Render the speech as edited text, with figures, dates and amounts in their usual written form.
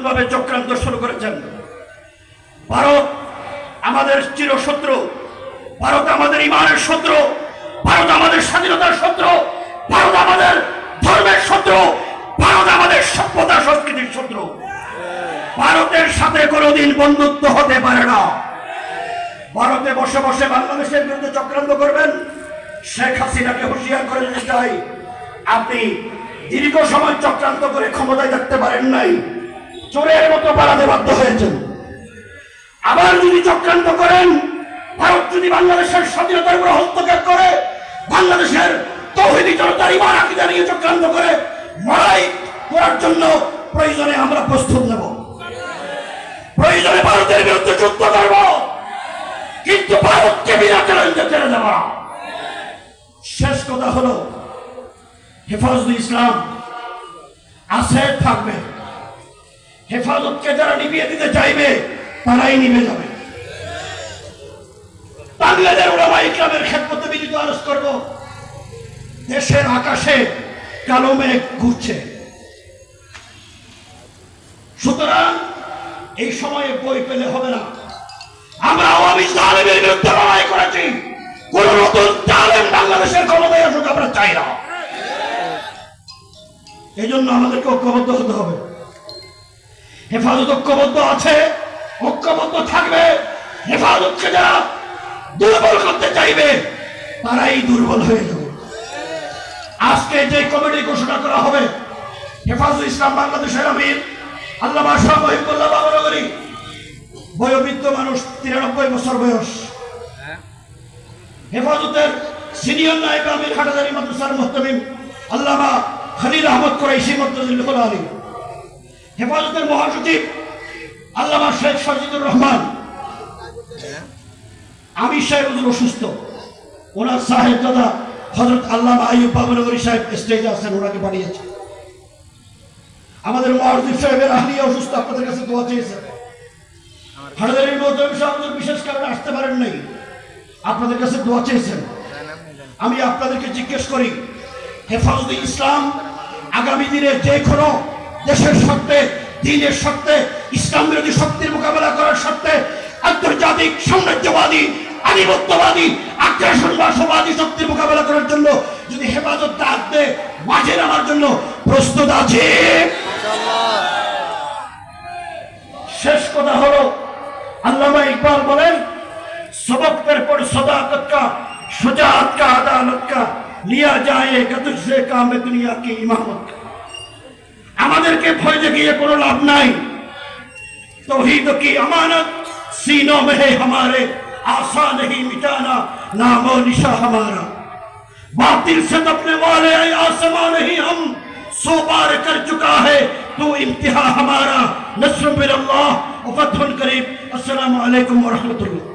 ভাবে চক্রান্ত শুরু করেছেন। ভারত আমাদের চিরশত্রু, ভারত আমাদের ইমানের শত্রু, ভারত আমাদের স্বাধীনতার শত্রু, ভারত আমাদের ধর্মের শত্রু, ভারত আমাদের সভ্যতা সংস্কৃতির শত্রু। ভারতের সাথে কোনোদিন বন্ধুত্ব হতে পারে না। ভারতে বসে বসে বাংলাদেশের বিরুদ্ধে চক্রান্ত করবেন। শেখ হাসিনাকে হুঁশিয়ার করে দিতে চাই, আপনি দীর্ঘ সময় চক্রান্ত করে ক্ষমতায় থাকতে পারেন নাই, চোরের মতো পালাতে বাধ্য হয়েছেন। আবার যদি চক্রান্ত করেন, ভারত যদি বাংলাদেশের স্বাধীনতার উপর হস্তক্ষেপ করে, বাংলাদেশের তৌহিদি জনতার ঈমান আকীদা নিয়ে চক্রান্ত করে লড়াই করার জন্য প্রয়োজনে আমরা প্রস্তুত নেব, প্রয়োজনে ভারতের বিরুদ্ধে যুদ্ধ করব, কিন্তু ভারতকে বিনা চ্যালেঞ্জে ছেড়ে দেব না। শেষ কথা হলো, হেফাজতে ইসলাম আছে, থাকবে। হেফাজতকে যারা নিভিয়ে দিতে চাইবে তারাই নিভে যাবে। বাংলাদেশের উলামা ইকরামের খেদমতে বিনীত আরজ করব, দেশের আকাশে কালো মেঘ ঘুরছে, সুতরাং এই সময়ে বই পেলে হবে না। আমরা আওয়ামী জালেমের বিরুদ্ধে লড়াই করেছি, কোন নতুন জালেম বাংলাদেশের ক্ষমতায় আসুক আমরা চাই না। এই জন্য আমাদেরকে ঐক্যবদ্ধ হতে হবে। হেফাজত ঐক্যবদ্ধ আছে, ঐক্যবদ্ধ থাকবে। হেফাজতকে যারা দুর্বল করতে চাইবে তারাই দুর্বল হয়ে যাবে। আজকে যে কমিটি ঘোষণা করা হবে, হেফাজতে ইসলাম বাংলাদেশের আমির আল্লামা শাহ মহিবুল্লাহ বাবনগরী, বয়োবৃদ্ধ মানুষ, 93 বছর বয়স। হেফাজতের সিনিয়র নায়েব আমির হাটাজারি মাদ্রাসার মুহতামিম আল্লামা খলিল আহমদ কুরাইশি মুর্তজিল আলী। হেফাজতের মহাসচিব আল্লামা শেখ সাজিদুর রহমান। আমির সাহেব অসুস্থ, ওনার সাহেব দাদা হযরত আল্লামা আইয়ুব বাবনগরী সাহেব স্টেজে আছেন, ওনাকে পাঠিয়েছে। আমাদের মুয়াজ্জিব সাহেবের আহলিয়া অসুস্থ, আপনাদের কাছে দোয়া চেয়েছেন। হাটাজারির মুহতামিম সাহেব বিশেষ কারণে আসতে পারেন নাই, আপনাদের কাছে দোয়া চেয়েছেন। আমি আপনাদেরকে জিজ্ঞেস করি, হেফাজতে ইসলাম আগামী দিনে যে কোনো দেশের স্বার্থে, দ্বীনের স্বার্থে, ইসলাম বিরোধী শক্তির মোকাবেলা করার স্বার্থে, আন্তর্জাতিক সাম্রাজ্যবাদী, আধিপত্যবাদী, আগ্রাসনবাদী শক্তির মোকাবেলা করার জন্য যদি হেফাজত ডাক দেয়, মাঝে নামার জন্য প্রস্তুত আছে। শেষ কথা হলো, আল্লামা ইকবাল বলেন, सबक पर पड़ सदाकत का, शुजाअत का, अदालत का, लिया जाएगा तुझसे काम दुनिया की इमामत का। আমাদেরকে ভয় দেখিয়ে কোনো লাভ নাই। तौहीद की अमानत सीनों में है हमारे, आसा नहीं मिटाना नामो निशा हमारा। बातिल से दबने वाले आसमां नहीं हम, सो पार कर चुका है तू इम्तिहा हमारा। नस्र मिनल्लाह व फतहुन करीब। अस्सलामु अलैकुम व रहमतुल्लाह।